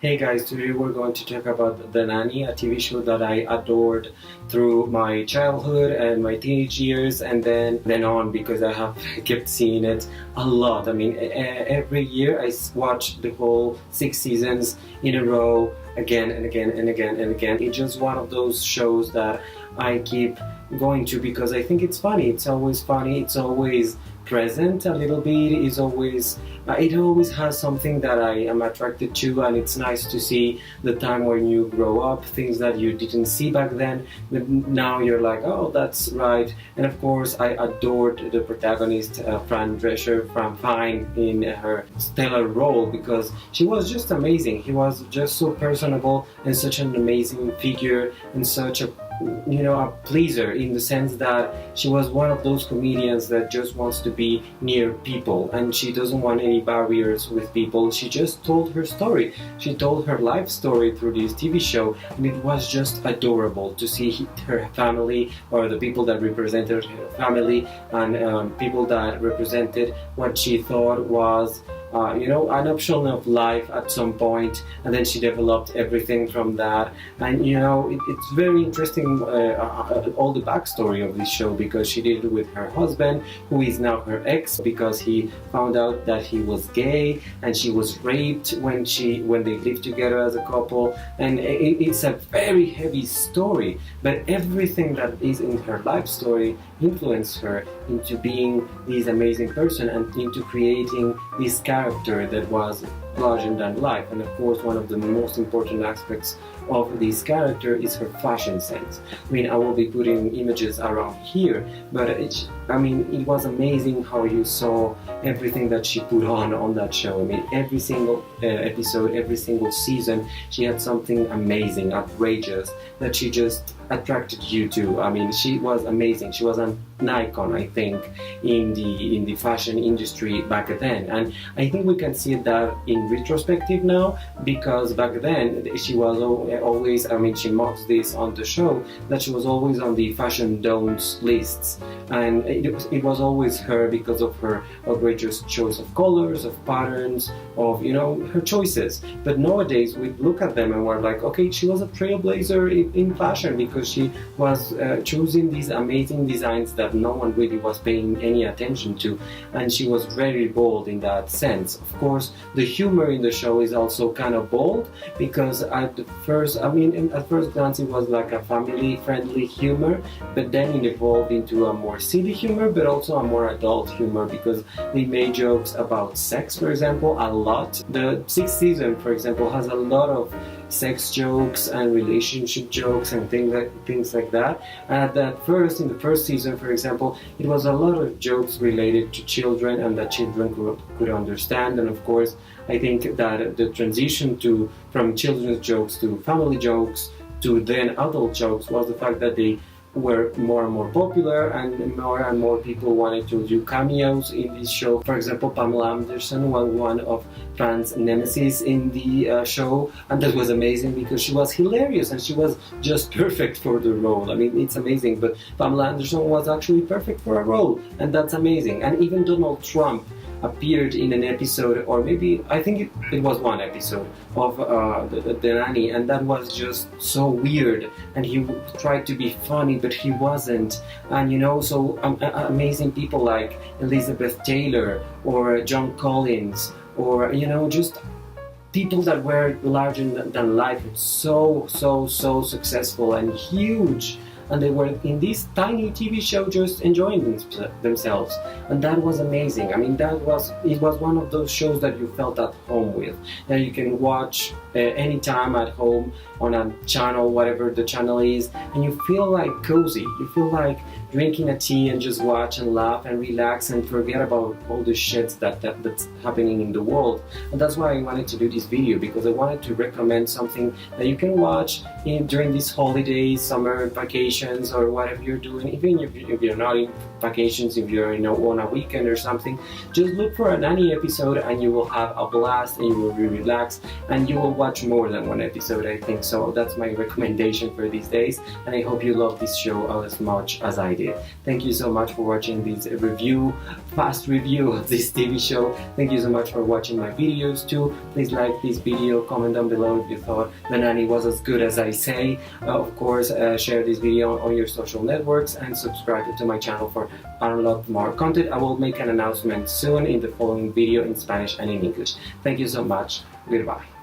Hey guys, today we're going to talk about The Nanny, a TV show that I adored through my childhood and my teenage years and then on, because I have kept seeing it a lot. I mean, every year I watch the whole 6 seasons in a row again and again and again and again. It's just one of those shows that I keep going to because I think it's funny. It's always funny. It's always present a little bit. It always has something that I am attracted to, and it's nice to see the time when you grow up, things that you didn't see back then, but now you're like, oh, that's right. And of course, I adored the protagonist, Fran Drescher from Fine, in her stellar role, because she was just amazing. He was just so personable and such an amazing figure and such a pleaser, in the sense that she was one of those comedians that just wants to be near people, and she doesn't want any barriers with people. She just told her story. She told her life story through this TV show, and it was just adorable to see her family, or the people that represented her family, and people that represented what she thought was an option of life at some point, and then she developed everything from that. And it's very interesting, all the backstory of this show, because she did it with her husband, who is now her ex, because he found out that he was gay, and she was raped when they lived together as a couple. And it's a very heavy story, but everything that is in her life story influenced her into being this amazing person and into creating this character that was larger than life. And of course, one of the most important aspects of this character is her fashion sense. I mean, I will be putting images around here, but it was amazing how you saw everything that she put on that show. I mean, every single episode, every single season, she had something amazing, outrageous, that she just attracted you to. I mean, she was amazing. She was an icon, I think, in the fashion industry back then. And I think we can see that in retrospective now, because back then she was always, she mocks this on the show, that she was always on the fashion don'ts lists, and it was always her, because of her outrageous choice of colors, of patterns, of her choices. But nowadays we look at them and we're like, okay, she was a trailblazer in fashion, because she was choosing these amazing designs that no one really was paying any attention to, and she was very bold in that sense. Of course, the humor in the show is also kind of bold, because at first glance it was like a family-friendly humor, but then it evolved into a more silly humor, but also a more adult humor, because they made jokes about sex, for example, a lot. The 6th season, for example, has a lot of sex jokes and relationship jokes and things like that. And in the first season, for example, it was a lot of jokes related to children, and that children could understand. And of course, I think that the transition from children's jokes to family jokes to then adult jokes was the fact that they were more and more popular, and more people wanted to do cameos in this show. For example, Pamela Anderson was one of Fran's nemesis in the show, and that was amazing because she was hilarious and she was just perfect for the role. I mean, it's amazing, but Pamela Anderson was actually perfect for a role, and that's amazing. And even Donald Trump appeared in an episode, or maybe I think it was one episode of the Nanny, and that was just so weird, and he tried to be funny but he wasn't. And so amazing people like Elizabeth Taylor or John Collins, or just people that were larger than life, so successful and huge, and they were in this tiny TV show just enjoying themselves, and that was amazing. I mean, it was one of those shows that you felt at home with, that you can watch anytime at home on a channel, whatever the channel is, and you feel like cozy. You feel like drinking a tea and just watch and laugh and relax and forget about all the shit that's happening in the world. And that's why I wanted to do this video, because I wanted to recommend something that you can watch during these holidays, summer vacations, or whatever you're doing. Even if you're not in vacations, if you're on a weekend or something, just look for a Nanny episode and you will have a blast, and you will be relaxed, and you will watch more than one episode, I think. So that's my recommendation for these days, and I hope you love this show as much as I did. it. Thank you so much for watching this fast review of this TV show. Thank you so much for watching my videos too. Please like this video, comment down below if you thought The Nanny was as good as I say. Of course, share this video on your social networks and subscribe to my channel for a lot more content. I will make an announcement soon in the following video in Spanish and in English. Thank you so much. Goodbye.